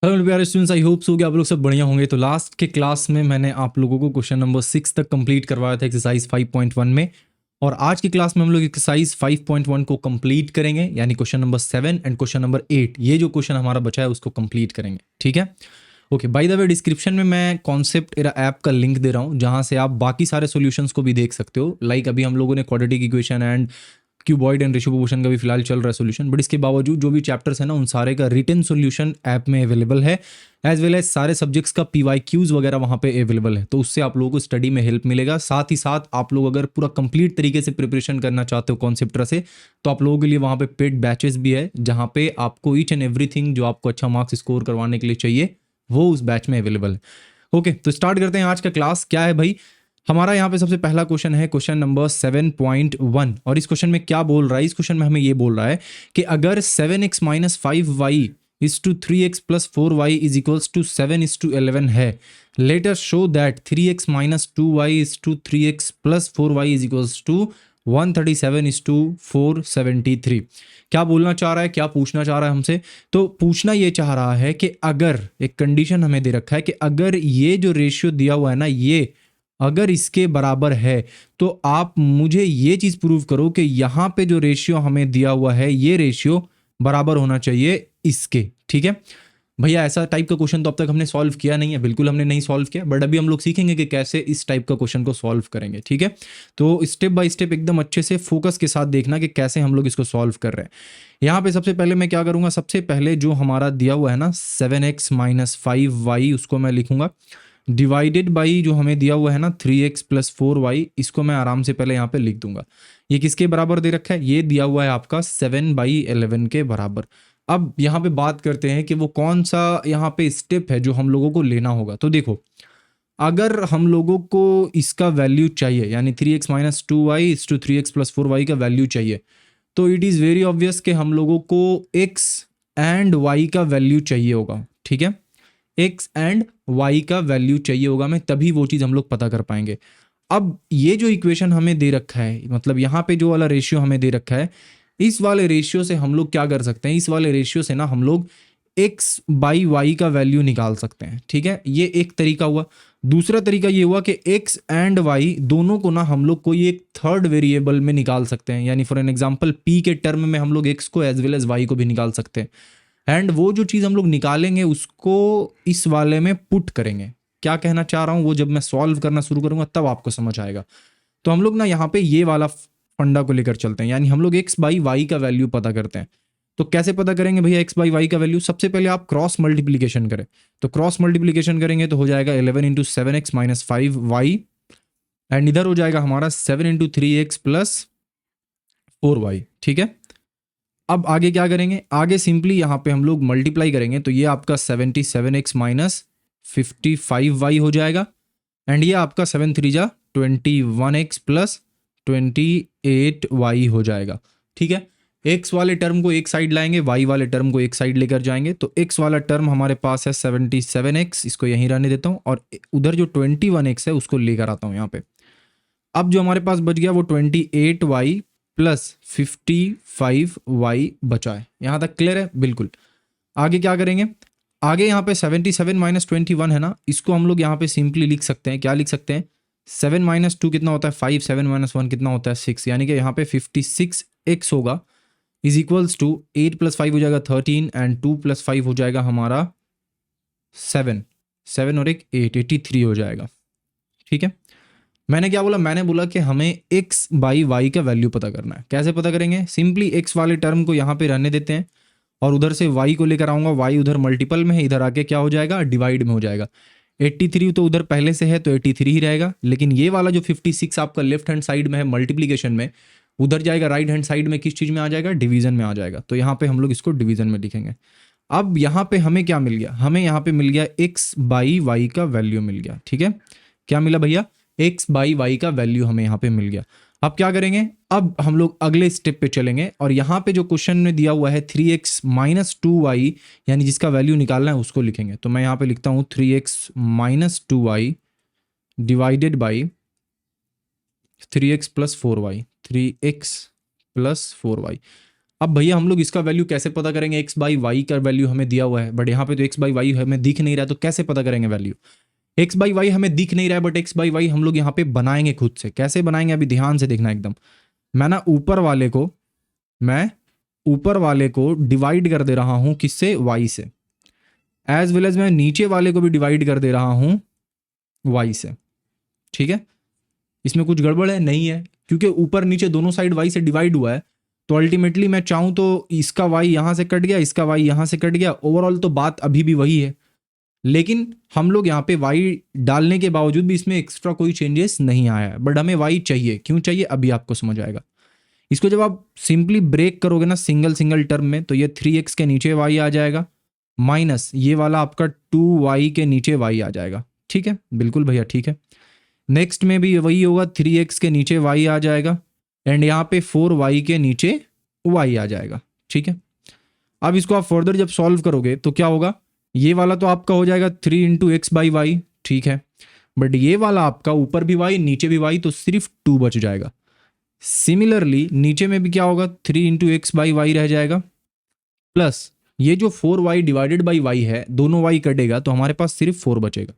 Hello मेरे प्यारे students, I hope so कि आप लोग सब बढ़िया होंगे। तो लास्ट के क्लास में मैंने आप लोगों को क्वेश्चन नंबर 6 तक कंप्लीट करवाया था एक्सरसाइज 5.1 में, और आज की क्लास में हम लोग एक्सरसाइज 5.1 को कंप्लीट करेंगे, यानी question number 7 and question number 8। ये जो क्वेश्चन हमारा बचा है उसको कंप्लीट करेंगे, ठीक है। Okay, by the way description में मैं कॉन्सेप्ट एरा ऐप का लिंक दे रहा हूँ, जहाँ से आप बाकी सारे सॉल्यूशंस को भी देख सकते हो। लाइक अभी हम लोगों ने quadratic equation and cuboid and ratio proportion का भी फिलहाल चल रहा है सॉल्यूशन, बट इसके बावजूद जो भी चैप्टर्स है ना, उन सारे का रिटन सॉल्यूशन ऐप में अवेलेबल है, एज वेल एज सारे सब्जेक्ट्स का PYQs वगैरह वहाँ पे अवेलेबल है। तो उससे आप लोगों को स्टडी में हेल्प मिलेगा। साथ ही साथ आप लोग अगर पूरा कंप्लीट तरीके से प्रिपरेशन करना चाहते हो कॉन्सेप्ट से, तो आप लोगों के लिए वहाँ पे पेड बैचेस भी है, जहाँ पे आपको ईच एंड एवरीथिंग जो आपको अच्छा मार्क्स स्कोर करवाने के लिए चाहिए वो उस बैच में अवेलेबल है। ओके, तो स्टार्ट करते हैं आज का क्लास। क्या है भाई, हमारा यहाँ पे सबसे पहला क्वेश्चन है क्वेश्चन नंबर 7.1, और इस क्वेश्चन में क्या बोल रहा है? इस क्वेश्चन में हमें ये बोल रहा है कि अगर 7x minus 5y is to 3x plus 4y is equals to 7:11 है, let us show that 3x minus 2y is to 3x plus 4y is equals to 137:473। क्या बोलना चाह रहा है, क्या पूछना चाह रहा है हमसे? तो पूछना ये चाह रहा है कि अगर एक कंडीशन हमें दे रखा है कि अगर ये जो रेशियो दिया हुआ है ना, ये अगर इसके बराबर है, तो आप मुझे ये चीज प्रूव करो कि यहाँ पे जो रेशियो हमें दिया हुआ है ये रेशियो बराबर होना चाहिए इसके, ठीक है भैया। ऐसा टाइप का क्वेश्चन तो अब तक हमने सॉल्व किया नहीं है, बिल्कुल हमने नहीं सॉल्व किया, बट अभी हम लोग सीखेंगे कि कैसे इस टाइप का क्वेश्चन को सॉल्व करेंगे, ठीक है। तो स्टेप बाय स्टेप एकदम अच्छे से फोकस के साथ देखना कि कैसे हम लोग इसको सॉल्व कर रहे हैं। यहाँ पे सबसे पहले मैं क्या करूंगा, सबसे पहले जो हमारा दिया हुआ है ना 7x माइनस 5y, उसको मैं लिखूंगा डिवाइडेड बाई जो हमें दिया हुआ है ना 3x प्लस 4y, इसको मैं आराम से पहले यहाँ पे लिख दूंगा। ये किसके बराबर दे रखा है? ये दिया हुआ है आपका 7/11 के बराबर। अब यहाँ पे बात करते हैं कि वो कौन सा यहाँ पे स्टेप है जो हम लोगों को लेना होगा। तो देखो, अगर हम लोगों को इसका वैल्यू चाहिए, यानी 3x minus 2y is to 3x plus 4y का वैल्यू चाहिए, तो इट इज़ वेरी ऑब्वियस कि हम लोगों को x एंड y का वैल्यू चाहिए होगा, ठीक है। x एंड y का वैल्यू चाहिए होगा, मैं तभी वो चीज़ हम लोग पता कर पाएंगे। अब ये जो इक्वेशन हमें दे रखा है, मतलब यहाँ पे जो वाला रेशियो हमें दे रखा है, इस वाले रेशियो से हम लोग क्या कर सकते हैं? इस वाले रेशियो से ना हम लोग x बाई वाई का वैल्यू निकाल सकते हैं, ठीक है। ये एक तरीका हुआ। दूसरा तरीका ये हुआ कि x एंड y दोनों को ना हम लोग कोई एक थर्ड वेरिएबल में निकाल सकते हैं, यानी फॉर एन एग्जांपल p के टर्म में हम लोग x को एज वेल एज y को भी निकाल सकते हैं। एंड वो जो चीज़ हम लोग निकालेंगे उसको इस वाले में पुट करेंगे। क्या कहना चाह रहा हूँ वो जब मैं सॉल्व करना शुरू करूंगा तब आपको समझ आएगा। तो हम लोग ना यहाँ पे ये वाला फंडा को लेकर चलते हैं, यानी हम लोग x बाई वाई का वैल्यू पता करते हैं। तो कैसे पता करेंगे भैया x बाई वाई का वैल्यू? सबसे पहले आप क्रॉस मल्टीप्लीकेशन करें। तो क्रॉस मल्टीप्लीकेशन करेंगे तो हो जाएगा 11 into 7x minus 5y, and इधर हो जाएगा हमारा 7 इंटू 3x प्लस 4y, ठीक है। अब आगे क्या करेंगे? आगे सिंपली यहाँ पे हम लोग मल्टीप्लाई करेंगे, तो ये आपका 77x माइनस 55y हो जाएगा, एंड ये आपका 7 3 जा 21x प्लस 28y हो जाएगा, ठीक है। x वाले टर्म को एक साइड लाएंगे, y वाले टर्म को एक साइड लेकर जाएंगे। तो x वाला टर्म हमारे पास है 77x, इसको यहीं रहने देता हूँ, और उधर जो 21x है उसको लेकर आता हूँ यहाँ पे। अब जो हमारे पास बच गया वो 28y प्लस 55y बचा है। यहां तक क्लियर है? बिल्कुल। आगे क्या करेंगे? आगे यहाँ पे 77 माइनस 21 है ना, इसको हम लोग यहाँ पे सिंपली लिख सकते हैं। क्या लिख सकते हैं? 7 माइनस 2 कितना होता है? 5, 7 माइनस 1 कितना होता है? 6, यानी कि यहाँ पे 56x होगा इज इक्वल्स टू 8 प्लस 5 हो जाएगा 13, एंड 2 प्लस 5 हो जाएगा हमारा 7, 7 और एक 8, 83 हो जाएगा, ठीक है। मैंने क्या बोला? मैंने बोला कि हमें x बाई वाई का वैल्यू पता करना है। कैसे पता करेंगे? सिंपली x वाले टर्म को यहाँ पे रहने देते हैं, और उधर से y को लेकर आऊंगा। y उधर मल्टीपल में है, इधर आके क्या हो जाएगा? डिवाइड में हो जाएगा। 83 तो उधर पहले से है तो 83 ही रहेगा, लेकिन ये वाला जो 56 आपका लेफ्ट हैंड साइड में है मल्टीप्लीकेशन में, उधर जाएगा राइट हैंड साइड में। किस चीज़ में आ जाएगा? डिवीजन में आ जाएगा। तो यहाँ पे हम लोग इसको डिवीजन में लिखेंगे। अब यहाँ पे हमें क्या मिल गया? हमें यहाँ पे मिल गया x बाई वाई का वैल्यू मिल गया, ठीक है। क्या मिला भैया? x बाई वाई का वैल्यू हमें यहाँ पे मिल गया। अब क्या करेंगे? अब हम लोग अगले स्टेप पे चलेंगे, और यहाँ पे जो क्वेश्चन में दिया हुआ है 3x माइनस 2y, यानी जिसका वैल्यू निकालना है उसको लिखेंगे। तो मैं यहाँ पे लिखता हूँ 3x minus 2y divided by 3x plus 4y, 3x plus 4y। अब भैया हम लोग इसका वैल्यू कैसे पता करेंगे, एक्स बाई वाई का वैल्यू हमें दिया हुआ है बट यहाँ पे तो एक्स बाई वाई हमें दिख नहीं रहा है, तो कैसे पता करेंगे वैल्यू। एक्स बाई वाई हमें दिख नहीं रहा है बट एक्स बाई वाई हम लोग यहाँ पे बनाएंगे खुद से। कैसे बनाएंगे अभी ध्यान से देखना एकदम। मैं ना ऊपर वाले को डिवाइड कर दे रहा हूं किससे, वाई से, एज वेल एज मैं नीचे वाले को भी डिवाइड कर दे रहा हूं वाई से। ठीक है, इसमें कुछ गड़बड़ है नहीं है, क्योंकि ऊपर नीचे दोनों साइड वाई से डिवाइड हुआ है। तो अल्टीमेटली मैं चाहूं तो इसका वाई यहां से कट गया, इसका वाई यहां से कट गया, ओवरऑल तो बात अभी भी वही है। लेकिन हम लोग यहाँ पे वाई डालने के बावजूद भी इसमें एक्स्ट्रा कोई चेंजेस नहीं आया है, बट हमें वाई चाहिए। क्यों चाहिए अभी आपको समझ आएगा। इसको जब आप सिंपली ब्रेक करोगे ना सिंगल टर्म में, तो ये 3x के नीचे y आ जाएगा माइनस ये वाला आपका 2y के नीचे y आ जाएगा। ठीक है, बिल्कुल भैया ठीक है। नेक्स्ट में भी वही होगा, 3x के नीचे y आ जाएगा एंड यहाँ पे 4y के नीचे y आ जाएगा। ठीक है, अब इसको आप फर्दर जब सॉल्व करोगे तो क्या होगा, ये वाला तो आपका हो जाएगा 3 इंटू एक्स बाई वाई। ठीक है, बट ये वाला आपका ऊपर भी y नीचे भी y, तो सिर्फ 2 बच जाएगा। सिमिलरली नीचे में भी क्या होगा, 3 इंटू एक्स बाई वाई रह जाएगा, प्लस ये जो 4y डिवाइडेड बाई वाई है, दोनों y कटेगा तो हमारे पास सिर्फ 4 बचेगा।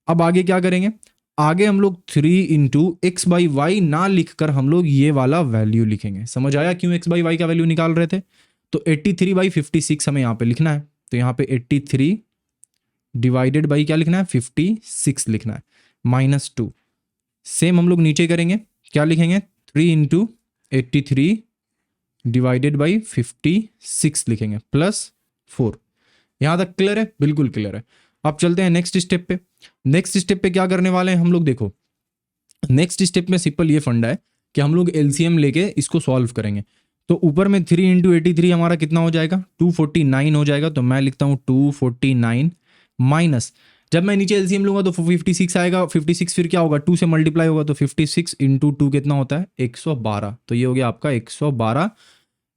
अब आगे क्या करेंगे, आगे हम लोग 3 इंटू एक्स बाई वाई ना लिखकर हम लोग ये वाला वैल्यू लिखेंगे। समझ आया क्यों एक्स बाई वाई का वैल्यू निकाल रहे थे। तो 83 बाई 56 हमें यहाँ पे लिखना है, तो यहाँ पे 83 डिवाइडेड बाई क्या लिखना है, 56 लिखना है, -2। सेम हम लोग नीचे करेंगे, क्या लिखेंगे, 3 इंटू 83 डिवाइडेड बाई 56 लिखेंगे प्लस 4। यहां तक क्लियर है, बिल्कुल क्लियर है। अब चलते हैं नेक्स्ट स्टेप पे। नेक्स्ट स्टेप पे क्या करने वाले हैं हम लोग, देखो नेक्स्ट स्टेप में सिंपल ये फंडा है कि हम लोग एलसीएम लेके इसको सॉल्व करेंगे। तो ऊपर में 3 इंटू 83 हमारा कितना हो जाएगा, 249 हो जाएगा। तो मैं लिखता हूं 249 माइनस, जब मैं नीचे एलसीएम लूंगा तो 56 आएगा, 56 फिर क्या होगा, 2 से मल्टीप्लाई होगा, तो 56 इंटू 2 कितना होता है, 112। तो ये हो गया आपका 112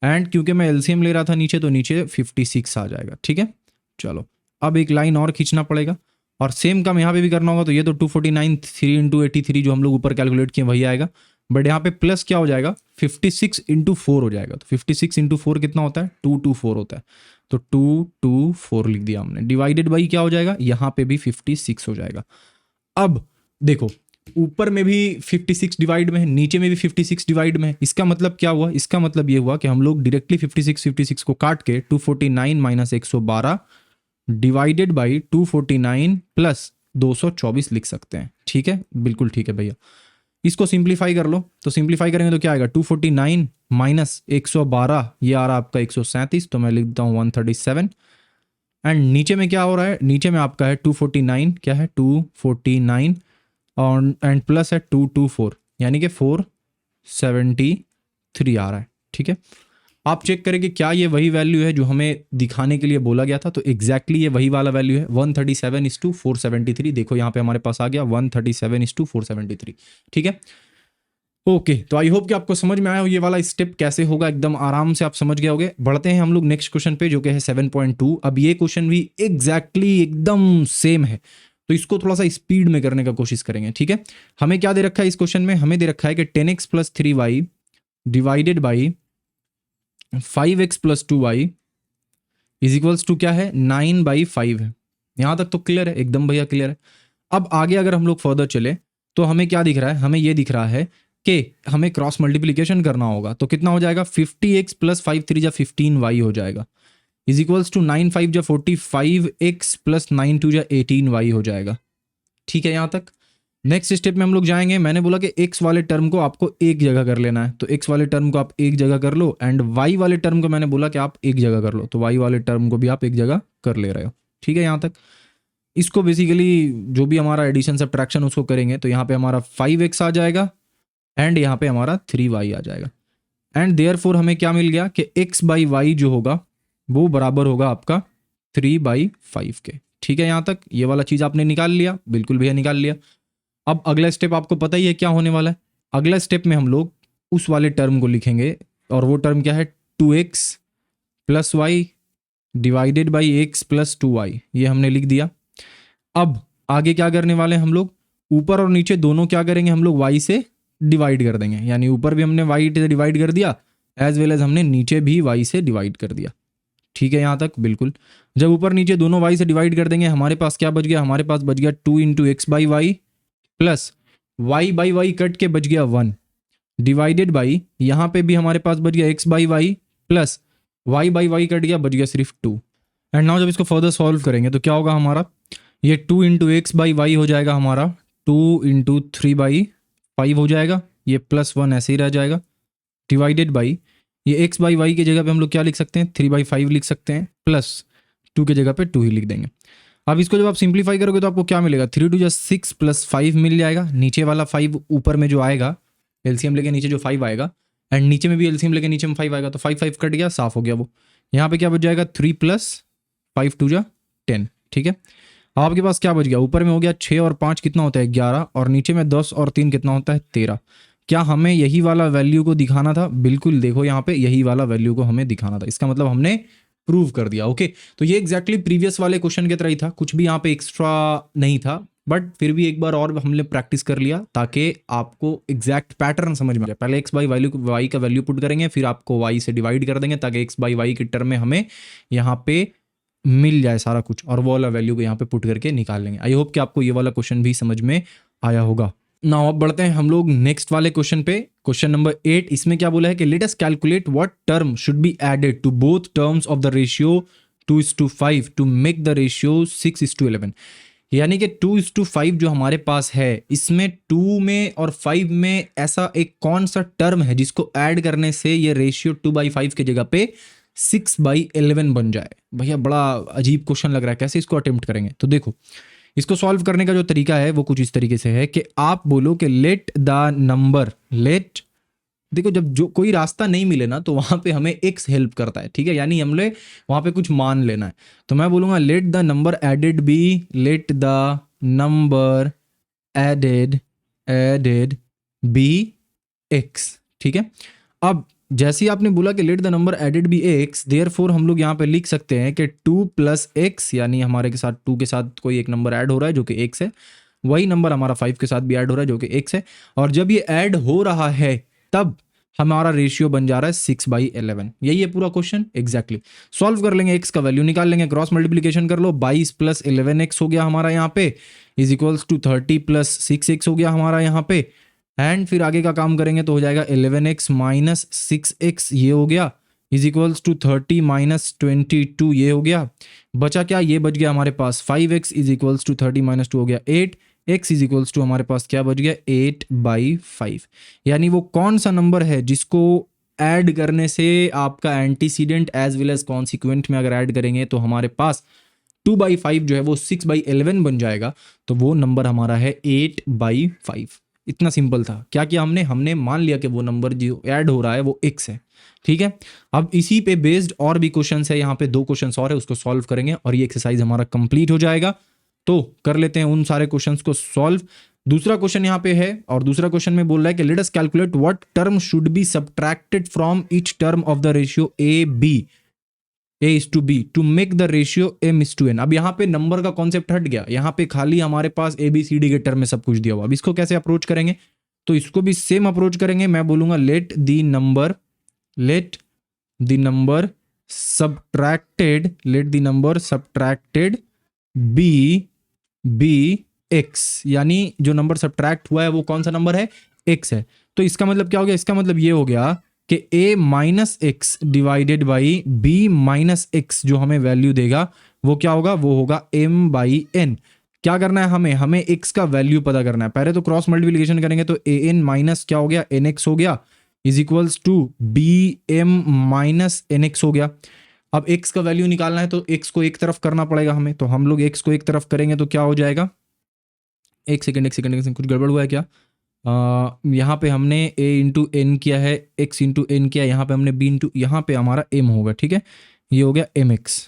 एंड क्योंकि मैं एलसीएम ले रहा था नीचे, तो नीचे 56 आ जाएगा। ठीक है, चलो अब एक लाइन और खींचना पड़ेगा और सेम काम यहाँ पे भी करना होगा। तो ये तो 249 3 इंटू 83 जो हम लोग ऊपर कैलकुलेट किए वही आएगा, बट यहाँ पे प्लस क्या हो जाएगा, 56 इंटू 4 हो जाएगा। तो 56 इंटू 4 कितना होता है, 224 होता है। तो 224 लिख दिया हमने, डिवाइडेड बाई क्या हो जाएगा, यहाँ पे भी 56 हो जाएगा। अब देखो ऊपर में भी 56 डिवाइड में है, नीचे में भी 56 डिवाइड में है। इसका मतलब क्या हुआ, इसका मतलब ये हुआ कि हम लोग डायरेक्टली 56 को काट के 249 माइनस 112 डिवाइडेड बाई 249 प्लस 224 लिख सकते हैं। ठीक है, बिल्कुल ठीक है भैया। इसको सिंप्लीफाई कर लो, तो सिंप्लीफाई करेंगे तो क्या आएगा, 249 माइनस 112 ये आ रहा है आपका 137। तो मैं लिखता हूँ 137 एंड नीचे में क्या हो रहा है, नीचे में आपका है 249, क्या है 249 और एंड प्लस है 224 यानी कि 473 आ रहा है। ठीक है, आप चेक करें कि क्या ये वही वैल्यू है जो हमें दिखाने के लिए बोला गया था। तो एग्जैक्टली ये वही वाला वैल्यू है, 137:473। देखो यहाँ पे हमारे पास आ गया 137:473। ठीक है, ओके। तो आई होप कि आपको समझ में आया हो ये वाला स्टेप कैसे होगा, एकदम आराम से आप समझ गए होगे। बढ़ते हैं हम लोग नेक्स्ट क्वेश्चन पे जो कि है 7.2। अब ये क्वेश्चन भी एग्जैक्टली एकदम सेम है, तो इसको थोड़ा सा स्पीड में करने का कोशिश करेंगे। ठीक है, हमें क्या दे रखा है इस क्वेश्चन में, हमें दे रखा है कि 10x plus 3y divided by 5x plus 2y is equals to क्या है, 9/5 है। यहां तक तो क्लियर है, एकदम भैया क्लियर है। अब आगे अगर हम लोग फर्दर चले तो हमें क्या दिख रहा है, हमें ये दिख रहा है कि हमें क्रॉस मल्टीप्लीकेशन करना होगा। तो कितना हो जाएगा, 50x प्लस 5 3 15y हो जाएगा is equals to 9 5 45x plus 9 2 18y हो जाएगा। ठीक है, यहां तक। नेक्स्ट स्टेप में हम लोग जाएंगे। मैंने बोला कि x वाले टर्म को आपको एक जगह कर लेना है, तो x वाले टर्म को आप एक जगह कर लो एंड y वाले टर्म को मैंने बोला कि आप एक जगह कर लो, तो y वाले टर्म को भी आप एक जगह कर ले रहे हो। ठीक है, यहाँ तक। इसको बेसिकली जो भी हमारा एडिशन सब्ट्रैक्शन उसको करेंगे तो यहाँ पे हमारा 5x आ जाएगा एंड यहाँ पे हमारा 3y आ जाएगा एंड देयरफॉर हमें क्या मिल गया कि x बाई वाई जो होगा वो बराबर होगा आपका 3/5 के। ठीक है, यहाँ तक ये वाला चीज़ आपने निकाल लिया, बिल्कुल भैया निकाल लिया। अब अगला स्टेप आपको पता ही है क्या होने वाला है। अगला स्टेप में हम लोग उस वाले टर्म को लिखेंगे और वो टर्म क्या है, 2x plus Y divided by x plus 2y, ये हमने लिख दिया। अब आगे क्या करने वाले हैं हम लोग, ऊपर और नीचे दोनों क्या करेंगे हम लोग y से डिवाइड कर देंगे, यानी ऊपर भी हमने y से डिवाइड कर दिया एज वेल एज हमने नीचे भी y से डिवाइड कर दिया। ठीक है यहाँ तक बिल्कुल। जब ऊपर नीचे दोनों y से डिवाइड कर देंगे हमारे पास क्या बच गया, हमारे पास बच गया 2 into X by Y plus y by Y cut के बच गया 1 डिवाइडेड बाई यहाँ पे भी हमारे पास बच गया x by Y plus y by Y cut गया, बच गया सिर्फ 2। एंड नाउ जब इसको फर्दर सॉल्व करेंगे तो क्या होगा हमारा, ये 2 इंटू एक्स बाई वाई हो जाएगा हमारा 2 इंटू 3 बाई 5 हो जाएगा, ये प्लस 1 ऐसे ही रह जाएगा डिवाइडेड बाई ये x बाई वाई की जगह पे हम लोग क्या लिख सकते हैं 3 बाई 5 लिख सकते हैं प्लस 2 की जगह पे 2 ही लिख देंगे। अब इसको जब आप सिंप्लीफाई करोगे तो आपको क्या मिलेगा 3 टू जस्ट 6 प्लस 5 मिल जाएगा, नीचे वाला 5 ऊपर में जो आएगा एलसीएम लेके नीचे जो 5 आएगा एंड नीचे में भी एलसीएम लेके नीचे में 5 आएगा तो 5 5 कट गया, साफ हो गया वो। यहाँ पे क्या बच जाएगा 3 प्लस 5 टू जा 10। ठीक है, आपके पास क्या बच गया, ऊपर में हो गया 6 और 5 कितना होता है 11 और नीचे में 10 और 3 कितना होता है 13। क्या हमें यही वाला वैल्यू को दिखाना था, बिल्कुल देखो यहाँ पे यही वाला वैल्यू को हमें दिखाना था, इसका मतलब हमने प्रूव कर दिया। ओके, तो ये एग्जैक्टली प्रीवियस वाले क्वेश्चन की तरह ही था, कुछ भी यहाँ पे एक्स्ट्रा नहीं था, बट फिर भी एक बार और हमने प्रैक्टिस कर लिया ताकि आपको एग्जैक्ट पैटर्न समझ में आ जाए। पहले एक्स बाई वाई का वैल्यू पुट करेंगे, फिर आपको वाई से डिवाइड कर देंगे ताकि एक्स बाई वाई की टर्म में हमें यहाँ पे मिल जाए सारा कुछ, और वो वाला वैल्यू को यहाँ पे पुट करके निकाल लेंगे। आई होप कि आपको ये वाला क्वेश्चन भी समझ में आया होगा। नाउ अब बढ़ते हैं हम लोग नेक्स्ट वाले क्वेश्चन पे, क्वेश्चन नंबर 8। इसमें क्या बोला है कि let us calculate what term should be added to both terms of the ratio 2:5 to make the ratio 6:11। यानी कि 2:5 जो हमारे पास है इसमें 2 में और 5 में ऐसा एक कौन सा टर्म है जिसको ऐड करने से ये रेशियो 2/5 की जगह पे 6/11 बन जाए। भैया बड़ा अजीब क्वेश्चन लग रहा है, कैसे इसको अटेम्प्ट करेंगे। तो देखो इसको सॉल्व करने का जो तरीका है वो कुछ इस तरीके से है कि आप बोलो कि लेट द नंबर, लेट, देखो जब जो कोई रास्ता नहीं मिले ना तो वहां पे हमें एक्स हेल्प करता है। ठीक है, यानी हमने वहां पे कुछ मान लेना है, तो मैं बोलूंगा let the number added be, let the number added be X. ठीक है, अब जैसे ही आपने बोला कि let the number added be X, therefore हम लोग यहाँ पे लिख सकते हैं कि 2 प्लस एक्स, यानी हमारे के साथ 2 के साथ कोई एक नंबर ऐड हो रहा है जो कि एक्स है, वही नंबर हमारा 5 के साथ भी ऐड हो रहा है जो कि एक्स है, और जब ये ऐड हो रहा है तब हमारा रेशियो बन जा रहा है 6/11। यही है पूरा क्वेश्चन एग्जैक्टली। सॉल्व कर लेंगे, एक्स का वैल्यू निकाल लेंगे, क्रॉस मल्टीप्लीकेशन कर लो, 22 प्लस 11x हो गया हमारा यहाँ पे is equals to 30 plus 6x हो गया हमारा यहाँ पे, एंड फिर आगे का काम करेंगे तो हो जाएगा 11x माइनस 6x ये हो गया इज इक्वल्स टू 30 माइनस 22 ये हो गया, बचा क्या, ये बच गया हमारे पास 5x is equals to 30 minus 2 हो गया 8, x इज इक्वल्स टू हमारे पास क्या बच गया 8/5। यानी वो कौन सा नंबर है जिसको ऐड करने से आपका antecedent as well as consequent में अगर ऐड करेंगे तो हमारे पास 2/5 जो है वो 6/11 बन जाएगा, तो वो नंबर हमारा है 8/5। इतना सिंपल था। क्या किया हमने मान लिया कि वो नंबर जो ऐड हो रहा है वो x है। ठीक है, अब इसी पे बेस्ड और भी क्वेश्चंस है, यहाँ पे 2 क्वेश्चंस और है, उसको सॉल्व करेंगे और ये एक्सरसाइज हमारा कंप्लीट हो जाएगा। तो कर लेते हैं उन सारे क्वेश्चंस को सॉल्व। दूसरा क्वेश्चन यहाँ पे है और दूसरा क्वेश्चन में बोल रहा है कि let us calculate what term should be subtracted from each term of the ratio A/B to make the ratio M/N। अब यहाँ पे नंबर का कॉन्सेप्ट हट गया, यहाँ पे खाली हमारे पास ABCD के टर्म में सब कुछ दिया हुआ। अब इसको कैसे अप्रोच करेंगे, तो इसको भी सेम अप्रोच करेंगे। मैं बोलूंगा let the number subtracted be X, यानी जो नंबर सब्ट्रैक्ट हुआ है वो कौन सा नंबर है x है। तो इसका मतलब क्या हो गया, इसका मतलब ये हो गया कि a minus x divided by b minus x जो हमें वैल्यू देगा वो क्या होगा, वो होगा m/n। क्या करना है हमें x का वैल्यू पता करना है। पहले तो क्रॉस मल्टीप्लिकेशन करेंगे तो an माइनस क्या हो गया nx हो गया is equals to bm minus nx हो गया। अब x का वैल्यू निकालना है तो x को एक तरफ करना पड़ेगा हमें, तो हम लोग x को एक तरफ करेंगे तो क्या हो जाएगा, एक सेकंड कुछ गड़बड़ हुआ है क्या, यहाँ पे हमने a इंटू एन किया है, x इंटू एन किया, यहाँ पे हमने b इंटू, यहाँ पे हमारा m होगा। ठीक है, ये हो गया mx,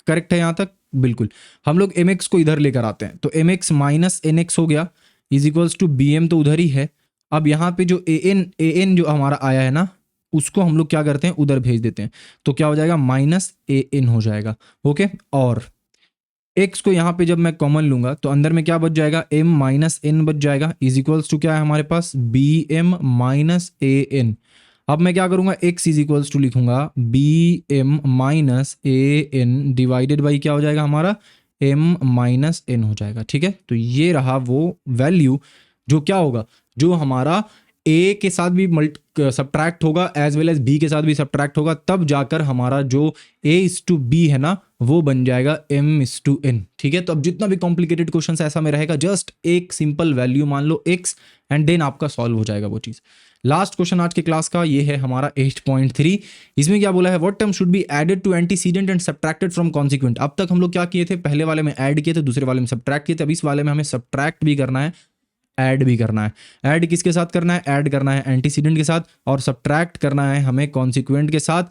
करेक्ट है यहाँ तक बिल्कुल। हम लोग mx को इधर लेकर आते हैं तो mx माइनस nx हो गया इज इक्वल्स टू bm तो उधर ही है। अब यहाँ पे जो an जो हमारा आया है ना उसको हम लोग क्या करते हैं उधर भेज देते हैं, तो क्या हो जाएगा माइनस an हो जाएगा। ओके, और x को यहाँ पे जब मैं कॉमन लूंगा तो अंदर में क्या बच जाएगा m माइनस n बच जाएगा इज इक्वल्स टू क्या है हमारे पास bm माइनस an। अब मैं क्या करूंगा, x इज इक्वल्स टू लिखूंगा B M minus A N divided by क्या हो जाएगा हमारा m माइनस एन हो जाएगा। ठीक है, तो ये रहा वो वैल्यू जो क्या होगा, जो हमारा a के साथ भी सब्ट्रैक्ट होगा एज वेल एज b के साथ भी सब्ट्रैक्ट होगा, तब जाकर हमारा जो a इज टू b है ना वो बन जाएगा m इज टू n। ठीक है, तो अब जितना भी कॉम्प्लिकेटेड क्वेश्चन ऐसा में रहेगा, जस्ट एक सिंपल वैल्यू मान लो x एंड देन आपका सॉल्व हो जाएगा वो चीज। लास्ट क्वेश्चन आज के क्लास का ये है हमारा 8.3। इसमें क्या बोला है, what term should be added to antecedent and subtracted from consequent. अब तक हम लोग क्या किए थे, पहले वाले में ऐड किए थे, दूसरे वाले में सब्ट्रैक्ट किए थे, अब इस वाले में हमें सब्ट्रैक्ट भी करना है, ऐड भी करना है। ऐड किसके साथ करना है, ऐड करना है एंटीसीडेंट के साथ, और सब्ट्रैक्ट करना है हमें कॉन्सिक्वेंट के साथ।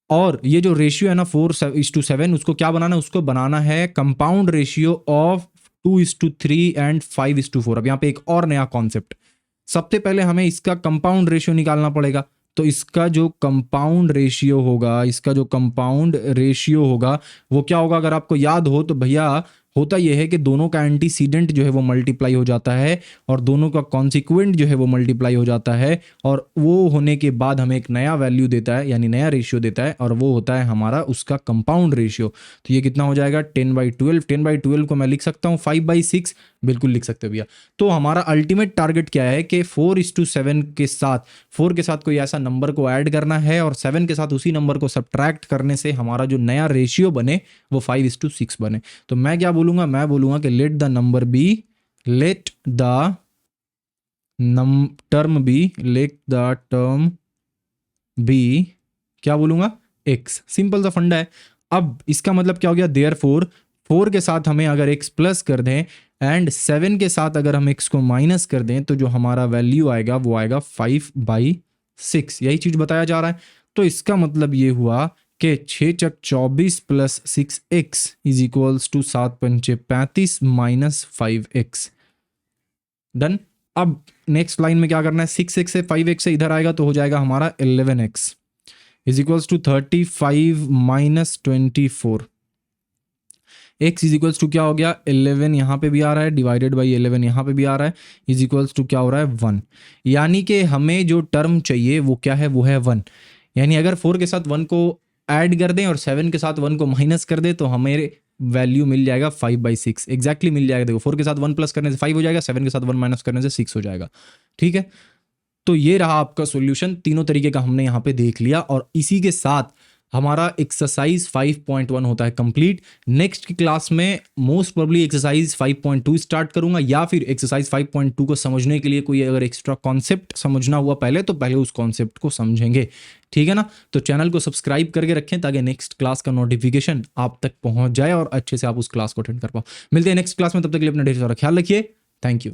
और ये जो रेशियो है ना 4:7 उसको क्या बनाना है, उसको बनाना है कंपाउंड रेशियो ऑफ 2:3 एंड 5:4। अब यहाँ पे एक और नया कॉन्सेप्ट, सबसे पहले हमें इसका कंपाउंड रेशियो निकालना पड़ेगा। तो इसका जो कंपाउंड रेशियो होगा, इसका जो कंपाउंड रेशियो होगा वो क्या होगा, अगर आपको याद हो तो भैया होता यह है कि दोनों का एंटीसीडेंट जो है वो मल्टीप्लाई हो जाता है और दोनों का कॉन्सिक्वेंट जो है वो मल्टीप्लाई हो जाता है, और वो होने के बाद हमें एक नया वैल्यू देता है, यानी नया रेशियो देता है, और वो होता है हमारा उसका कंपाउंड रेशियो। तो ये कितना हो जाएगा 10/12। 10/12 को मैं लिख सकता हूँ 5/6, बिल्कुल लिख सकते हो भैया। तो हमारा अल्टीमेट टारगेट क्या है कि 4:7 के साथ 4 के साथ कोई ऐसा नंबर को ऐड करना है और 7 के साथ उसी नंबर को सब्ट्रैक्ट करने से हमारा जो नया रेशियो बने वो 5:6 बने। तो मैं क्या बोलूंगा, मैं बोलूंगा कि let the number be, let the term be क्या बोलूंगा x। सिंपल सा फंडा है। अब इसका मतलब क्या हो गया, देयरफॉर 4 के साथ हमें अगर x प्लस कर दें एंड 7 के साथ अगर हम x को माइनस कर दें तो जो हमारा वैल्यू आएगा वो आएगा 5/6। यही चीज बताया जा रहा है। तो इसका मतलब ये हुआ कि 6 × 24 plus 6x is equals to 7×5 35 minus 5x। Done. अब नेक्स्ट लाइन में क्या करना है, 6x से 5x से इधर आएगा तो हो जाएगा हमारा 11x is equals to 35 minus 24। x is equals to क्या हो गया 11 यहाँ पे भी आ रहा है, डिवाइडेड बाई 11 यहाँ पे भी आ रहा है, इज इक्वल्स टू क्या हो रहा है 1। यानी कि हमें जो टर्म चाहिए वो क्या है, वो है 1। यानी अगर 4 के साथ 1 को ऐड कर दें और 7 के साथ 1 को माइनस कर दें तो हमें वैल्यू मिल जाएगा 5/6। एग्जैक्टली मिल जाएगा। देखो 4 के साथ 1 प्लस करने से 5 हो जाएगा, 7 के साथ 1 माइनस करने से 6 हो जाएगा। ठीक है, तो ये रहा आपका सॉल्यूशन। तीनों तरीके का हमने यहाँ पे देख लिया और इसी के साथ हमारा एक्सरसाइज 5.1 होता है कंप्लीट। नेक्स्ट की क्लास में मोस्ट प्रोबेबली एक्सरसाइज 5.2 स्टार्ट करूंगा, या फिर एक्सरसाइज 5.2 को समझने के लिए कोई अगर एक्स्ट्रा कॉन्सेप्ट समझना हुआ पहले तो पहले उस कॉन्सेप्ट को समझेंगे। ठीक है ना, तो चैनल को सब्सक्राइब करके रखें ताकि नेक्स्ट क्लास का नोटिफिकेशन आप तक पहुंच जाए और अच्छे से आप उस क्लास को अटेंड कर पाओ। मिलते हैं नेक्स्ट क्लास में, तब तक के लिए अपना ढेर सारा ख्याल रखिए। Thank you.